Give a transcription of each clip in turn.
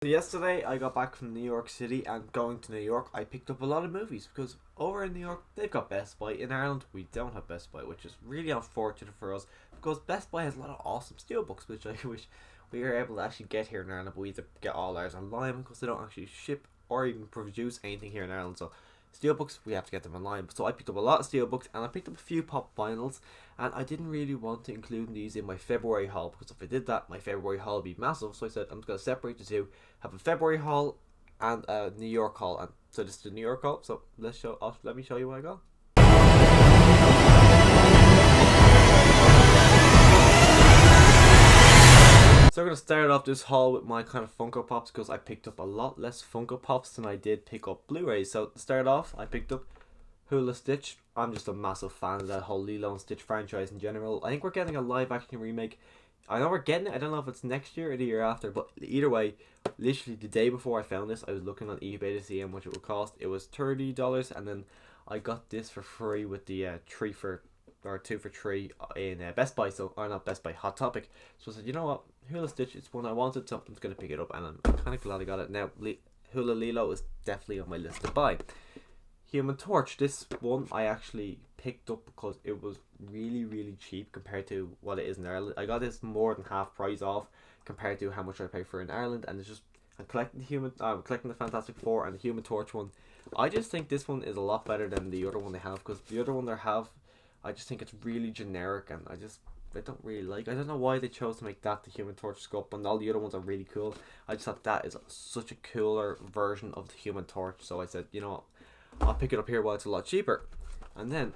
So yesterday I got back from New York City, and going to New York I picked up a lot of movies because over in New York they've got Best Buy. In Ireland we don't have Best Buy, which is really unfortunate for us because Best Buy has a lot of awesome steelbooks which I wish we were able to actually get here in Ireland, but we either get all ours online because they don't actually ship or even produce anything here in Ireland. So steelbooks we have to get them online. So I picked up a lot of steelbooks and I picked up a few pop vinyls, and I didn't really want to include these in my February haul because if I did that my February haul would be massive. So I said I'm just going to separate the two, have a February haul and a New York haul. And so this is the New York haul. So let me show you what I got. So we're gonna start off this haul with my kind of Funko Pops because I picked up a lot less Funko Pops than I did pick up Blu-rays. So to start off, I picked up Hula Stitch. I'm just a massive fan of that whole Lilo and Stitch franchise in general. I think we're getting a live action remake. I know we're getting it. I don't know if it's next year or the year after, but either way, literally the day before I found this, I was looking on eBay to see how much it would cost. It was $30, and then I got this for free with the 2 for 3 in Best Buy. So, or not Best Buy, Hot Topic. So I said, you know what, Hula Stitch, it's one I wanted, so I'm just gonna pick it up, and I'm kind of glad I got it. Now, Hula Lilo is definitely on my list to buy. Human Torch, this one I actually picked up because it was really cheap compared to what it is in Ireland. I got this more than half price off compared to how much I pay for in Ireland, and it's just I'm collecting the Fantastic Four and the Human Torch one. I just think this one is a lot better than the other one they have, because the other one they have, I just think it's really generic, and I don't really like. I don't know why they chose to make that the Human Torch sculpt, and all the other ones are really cool. I just thought that is such a cooler version of the Human Torch, so I said, you know what, I'll pick it up here while it's a lot cheaper. And then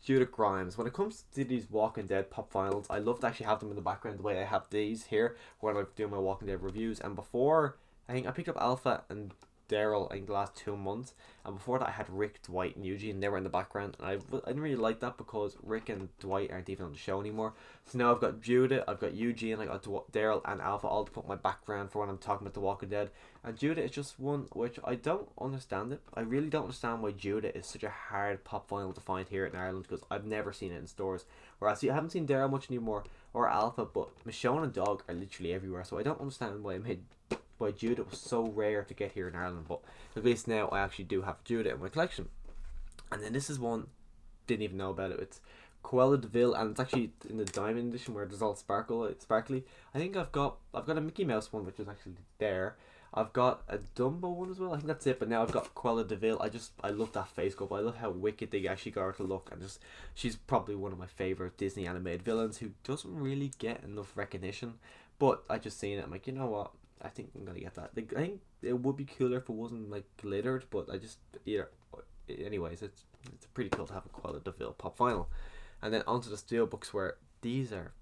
Judith Grimes. When it comes to these Walking Dead pop vinyls, I love to actually have them in the background the way I have these here when I'm doing my Walking Dead reviews. And before, I think I picked up Alpha and Daryl in the last 2 months, and before that I had Rick, Dwight, and Eugene. They were in the background, and I didn't really like that because Rick and Dwight aren't even on the show anymore. So now I've got Judith, I've got Eugene, I got Daryl and Alpha all to put my background for when I'm talking about The Walking Dead. And Judith is just one which I don't understand it. I really don't understand why Judith is such a hard pop vinyl to find here in Ireland, because I've never seen it in stores. Whereas I haven't seen Daryl much anymore or Alpha, but Michonne and Dog are literally everywhere. So I don't understand why Judith was so rare to get here in Ireland, but at least now I actually do have Judith in my collection. And then this is one, didn't even know about it. It's Cruella de Vil, and it's actually in the Diamond edition where there's all sparkly. I think I've got a Mickey Mouse one which is actually there. I've got a Dumbo one as well. I think that's it. But now I've got Cruella de Vil. I love that face sculpt. I love how wicked they actually got her to look, and just she's probably one of my favorite Disney animated villains who doesn't really get enough recognition. But I just seen it. I'm like, you know what? I think I'm gonna get that. Like, I think it would be cooler if it wasn't like glittered, but anyways, it's pretty cool to have a Cruella de Vil pop vinyl. And then onto the steelbooks, where these are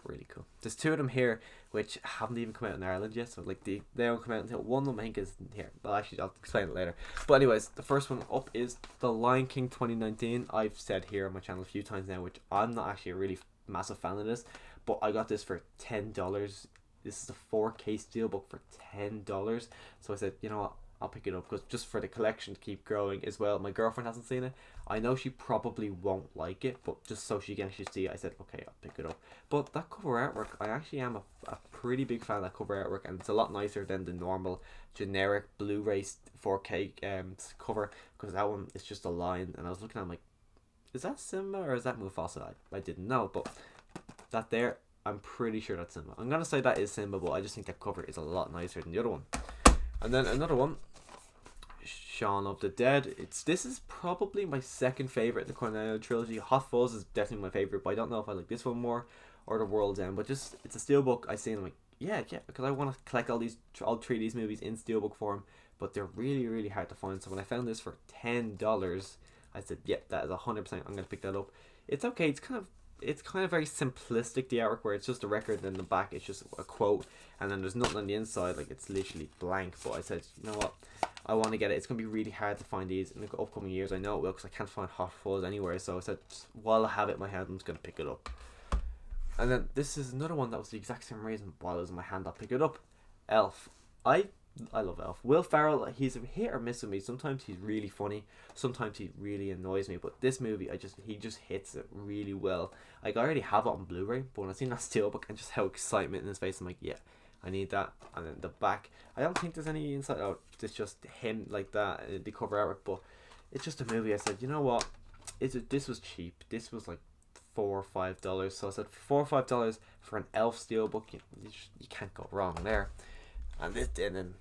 really cool. There's two of them here which haven't even come out in Ireland yet, so like they don't come out until one of them I think is here. Well, actually I'll explain it later. But anyways, the first one up is The Lion King 2019. I've said here on my channel a few times now, which I'm not actually a really massive fan of this, but I got this for $10. This is a 4K steelbook for $10. So I said, you know what, I'll pick it up, because just for the collection to keep growing as well. My girlfriend hasn't seen it. I know she probably won't like it, but just so she can actually see it, I said, okay, I'll pick it up. But that cover artwork, I actually am a pretty big fan of that cover artwork, and it's a lot nicer than the normal generic Blu-ray 4K cover, because that one is just a line, and I was looking at it, I'm like, is that Simba or is that Mufasa? I didn't know, but that there, I'm pretty sure that's Simba. I'm gonna say that is Simba, but I just think that cover is a lot nicer than the other one. And then another one, Shaun of the Dead. This is probably my second favorite in the Cornetto trilogy. Hot Fuzz is definitely my favorite, but I don't know if I like this one more or The World's End. But just, it's a steelbook. I see, I'm like, yeah, because I want to collect all three of these movies in steelbook form, but they're really hard to find. So when I found this for $10, I said, yeah, that is 100%. I'm gonna pick that up. It's okay. It's kind of very simplistic, the artwork, where it's just a record, and in the back it's just a quote, and then there's nothing on the inside, like it's literally blank. But I said, you know what, I want to get it. It's going to be really hard to find these in the upcoming years. I know it will, because I can't find Hot Fuzz anywhere. So I said, while I have it in my hand, I'm just going to pick it up. And then this is another one that was the exact same reason while it was in my hand, I'll pick it up. Elf. I love Elf. Will Ferrell, he's a hit or miss with me. Sometimes he's really funny, sometimes he really annoys me. But this movie, he just hits it really well. Like, I already have it on Blu-ray, but when I seen that steelbook and just how excitement in his face, I'm like, yeah, I need that. And then the back, I don't think there's any inside out. It's just him like that, the cover artwork. But it's just a movie. I said, you know what? This was cheap. This was like $4 or $5. So I said $4 or $5 for an Elf steelbook. You can't go wrong there. And then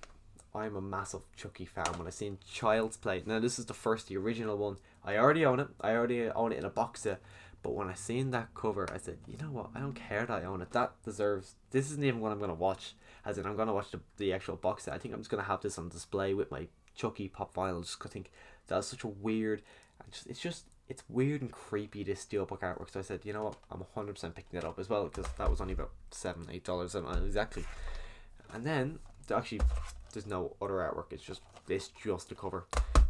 I'm a massive Chucky fan. When I seen Child's Play, now this is the original one. I already own it. I already own it in a box set. But when I seen that cover, I said, you know what? I don't care that I own it. That deserves. This isn't even what I'm gonna watch. As in, I'm gonna watch the actual box set. I think I'm just gonna have this on display with my Chucky pop vinyl. Just 'cause I think that's such a weird. It's weird and creepy, this steelbook artwork. So I said, you know what? I'm 100% picking it up as well, because that was only about $7-8. I don't know exactly. And then there's no other artwork. It's just the cover.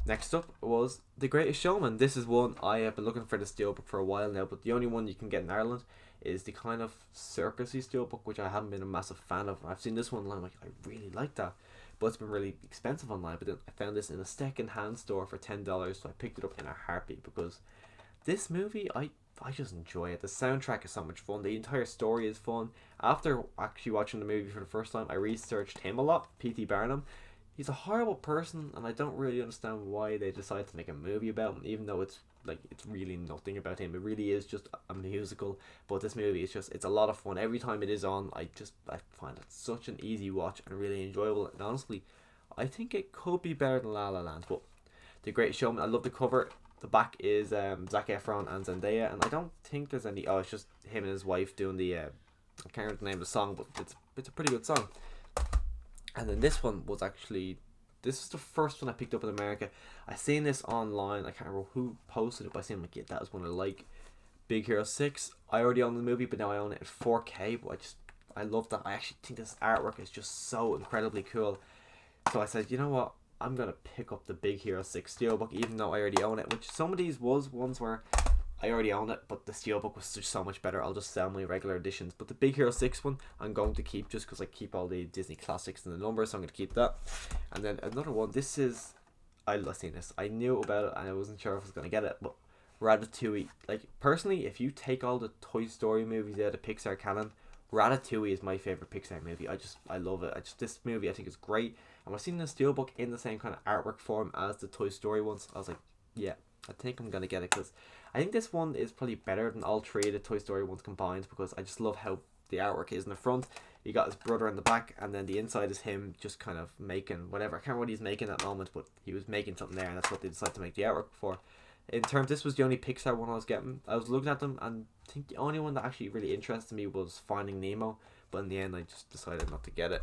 Next up was The Greatest Showman. This is one I have been looking for the steelbook for a while now, but the only one you can get in Ireland is the kind of circusy steelbook, which I haven't been a massive fan of. I've seen this one online, like, I really like that, but it's been really expensive online. But then I found this in a second-hand store for $10, so I picked it up in a heartbeat, because this movie, I just enjoy it. The soundtrack is so much fun. The entire story is fun. After actually watching the movie for the first time, I researched him a lot, P.T. Barnum. He's a horrible person, and I don't really understand why they decided to make a movie about him, even though it's really nothing about him. It really is just a musical. But this movie is it's a lot of fun. Every time it is on, I find it such an easy watch and really enjoyable. And honestly, I think it could be better than La La Land. But The Greatest Showman, I love the cover. The back is Zac Efron and Zendaya, and I don't think there's any. Oh, it's just him and his wife doing the. I can't remember the name of the song, but it's a pretty good song. And then this one was this is the first one I picked up in America. I seen this online. I can't remember who posted it, but I seen like, yeah, that was one I like. Big Hero 6. I already own the movie, but now I own it in 4K. But I love that. I actually think this artwork is just so incredibly cool. So I said, you know what? I'm gonna pick up the Big Hero 6 steelbook, even though I already own it. Which some of these was ones where I already own it, but the steelbook was just so much better. I'll just sell my regular editions. But the Big Hero 6 one, I'm going to keep, just because I keep all the Disney classics and the numbers, so I'm going to keep that. And then another one, I've seen this. I knew about it, and I wasn't sure if I was going to get it, but Ratatouille. Like, personally, if you take all the Toy Story movies out of Pixar canon, Ratatouille is my favourite Pixar movie. I love it. This movie I think is great. And I've seen the steelbook in the same kind of artwork form as the Toy Story ones. I was like, yeah, I think I'm going to get it, because I think this one is probably better than all three of the Toy Story ones combined, because I just love how the artwork is in the front. You got his brother in the back, and then the inside is him just kind of making whatever. I can't remember what he's making at that moment, but he was making something there, and that's what they decided to make the artwork for. In terms, this was the only Pixar one I was getting. I was looking at them, and I think the only one that actually really interested me was Finding Nemo, but in the end I just decided not to get it.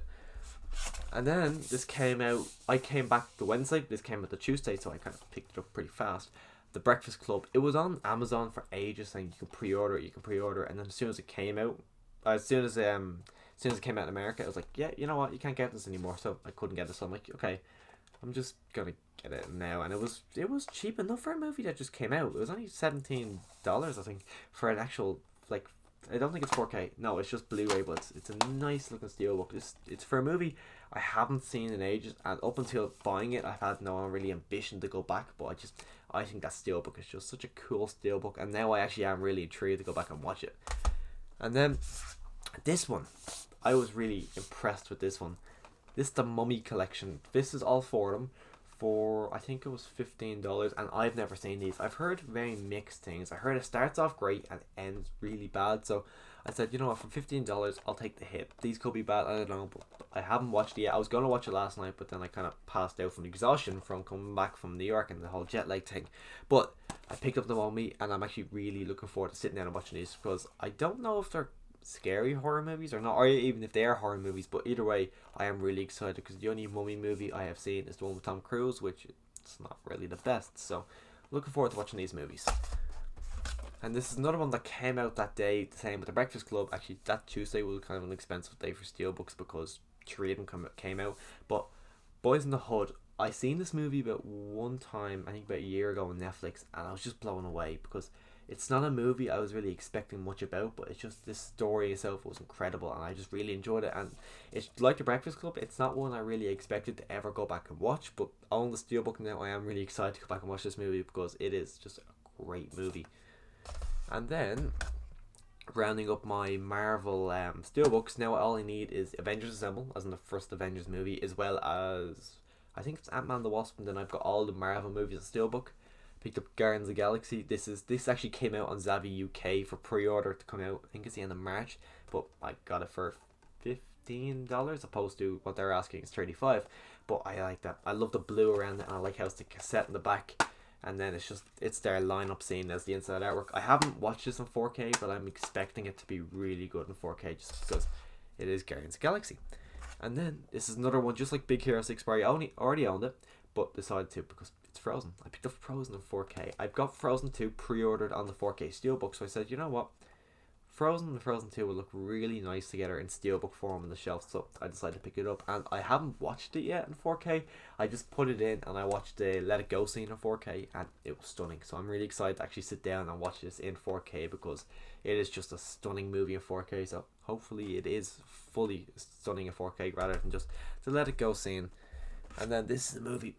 And then this came out, I came back the Wednesday, this came out the Tuesday, so I kind of picked it up pretty fast. The Breakfast Club. It was on Amazon for ages, saying you can pre-order it, and then as soon as it came out, as soon as it came out in America, I was like, yeah, you know what, you can't get this anymore, so I couldn't get it, so I'm like, okay, I'm just gonna get it now. And it was cheap enough for a movie that just came out. It was only $17, I think, for an actual, like, I don't think it's 4K. No, it's just Blu-ray, but it's a nice looking steelbook. It's for a movie I haven't seen in ages, and up until buying it, I've had no really ambition to go back. But I think that steelbook is just such a cool steelbook, and now I actually am really intrigued to go back and watch it. And then this one, I was really impressed with this one. This is the Mummy Collection. This is all four of them. For I think it was $15, and I've never seen these. I've heard very mixed things. I heard it starts off great and ends really bad, so I said, you know what, for $15 I'll take the hit. These could be bad, I don't know, but I haven't watched it yet. I was going to watch it last night, but then I kind of passed out from exhaustion from coming back from New York and the whole jet lag thing. But I picked up the Mummy, and I'm actually really looking forward to sitting down and watching these, because I don't know if they're scary horror movies or not, or even if they are horror movies, but either way I am really excited, because the only Mummy movie I have seen is the one with Tom Cruise, which it's not really the best, so looking forward to watching these movies. And this is another one that came out that day, the same with The Breakfast Club. Actually, that Tuesday was kind of an expensive day for steelbooks, because three of them came out. But Boys in the Hood, I seen this movie about one time, I think about a year ago on Netflix, and I was just blown away, because it's not a movie I was really expecting much about, but it's just, this story itself was incredible, and I just really enjoyed it. And it's like The Breakfast Club, it's not one I really expected to ever go back and watch, but on the steelbook now, I am really excited to go back and watch this movie, because it is just a great movie. And then rounding up my Marvel steelbooks. Now all I need is Avengers Assemble, as in the first Avengers movie, as well as I think it's Ant-Man the Wasp, and then I've got all the Marvel movies as steelbook. Picked up Guardians of the Galaxy. This actually came out on Zavi UK for pre-order to come out. I think it's the end of March, but I got it for $15 opposed to what they're asking is $35. But I like that. I love the blue around it, and I like how it's the cassette in the back. And then it's their lineup scene as the inside artwork. I haven't watched this in 4K, but I'm expecting it to be really good in 4K just because it is Guardians of the Galaxy. And then this is another one just like Big Hero 6 where I already owned it, but decided to because it's Frozen. I picked up Frozen in 4K. I've got Frozen 2 pre-ordered on the 4K steelbook, so I said, you know what? Frozen and Frozen 2 will look really nice together in steelbook form on the shelf, so I decided to pick it up. And I haven't watched it yet in 4K. I just put it in and I watched the Let It Go scene in 4K, and it was stunning. So I'm really excited to actually sit down and watch this in 4K because it is just a stunning movie in 4K. So hopefully it is fully stunning in 4K rather than just the Let It Go scene. And then this is the movie.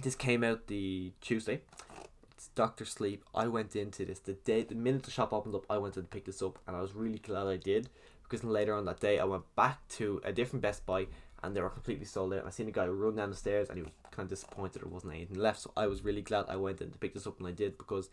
This came out the Tuesday. Doctor Sleep. I went into this the minute the shop opened up. I went to pick this up, and I was really glad I did because later on that day I went back to a different Best Buy and they were completely sold out. I seen a guy run down the stairs and he was kind of disappointed there wasn't anything left. So I was really glad I went in to pick this up, and I did because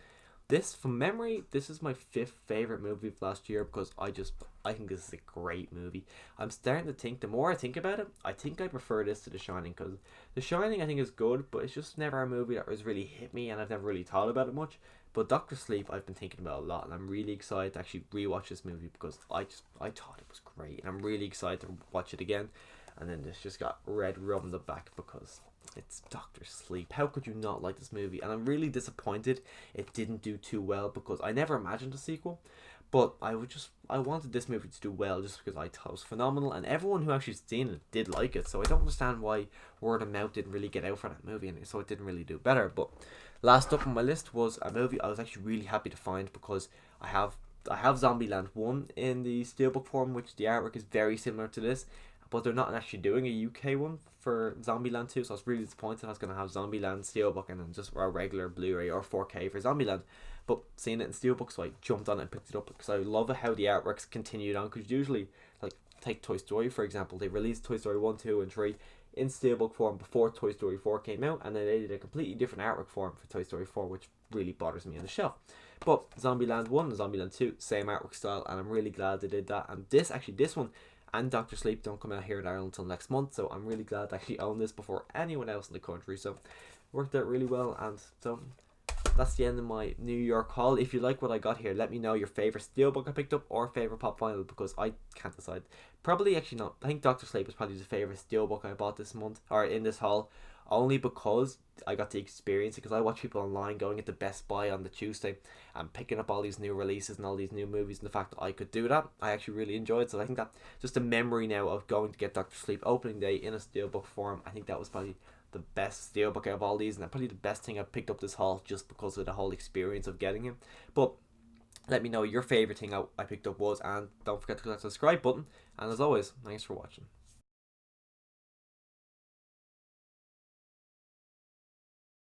this, from memory, this is my 5th favorite movie of last year because I think this is a great movie. I'm starting to think, the more I think about it, I think I prefer this to The Shining because The Shining I think is good, but it's just never a movie that has really hit me and I've never really thought about it much. But Doctor Sleep I've been thinking about a lot, and I'm really excited to actually rewatch this movie because I thought it was great, and I'm really excited to watch it again. And then this just got red rum the back because it's Doctor Sleep. How could you not like this movie? And I'm really disappointed it didn't do too well because I never imagined a sequel. But I wanted this movie to do well just because I thought it was phenomenal, and everyone who actually seen it did like it. So I don't understand why word of mouth didn't really get out for that movie, and so it didn't really do better. But last up on my list was a movie I was actually really happy to find because I have Zombieland 1 in the steelbook form, which the artwork is very similar to this, but they're not actually doing a UK one for Zombieland 2, so I was really disappointed. I was going to have Zombieland Steelbook and then just a regular Blu-ray or 4K for Zombieland, but seeing it in Steelbook, so I jumped on it and picked it up because I love how the artworks continued on, because usually, like, take Toy Story for example, they released Toy Story 1, 2 and 3 in Steelbook form before Toy Story 4 came out, and then they did a completely different artwork form for Toy Story 4, which really bothers me on the shelf. But Zombieland 1 and Zombieland 2, same artwork style, and I'm really glad they did that. And this one and Doctor Sleep don't come out here in Ireland until next month, so I'm really glad to actually own this before anyone else in the country. So worked out really well, and so that's the end of my New York haul. If you like what I got here, let me know your favourite steelbook I picked up or favourite pop vinyl, because I can't decide. Probably actually not. I think Doctor Sleep is probably the favourite steelbook I bought this month or in this haul, only because I got to experience it, because I watch people online going into Best Buy on the Tuesday and picking up all these new releases and all these new movies, and the fact that I could do that, I actually really enjoyed. So I think that just a memory now of going to get Doctor Sleep opening day in a steelbook form, I think that was probably the best steelbook out of all these, and probably the best thing I picked up this haul just because of the whole experience of getting it. But let me know your favourite thing I picked up was, and don't forget to click the subscribe button, and as always, thanks for watching.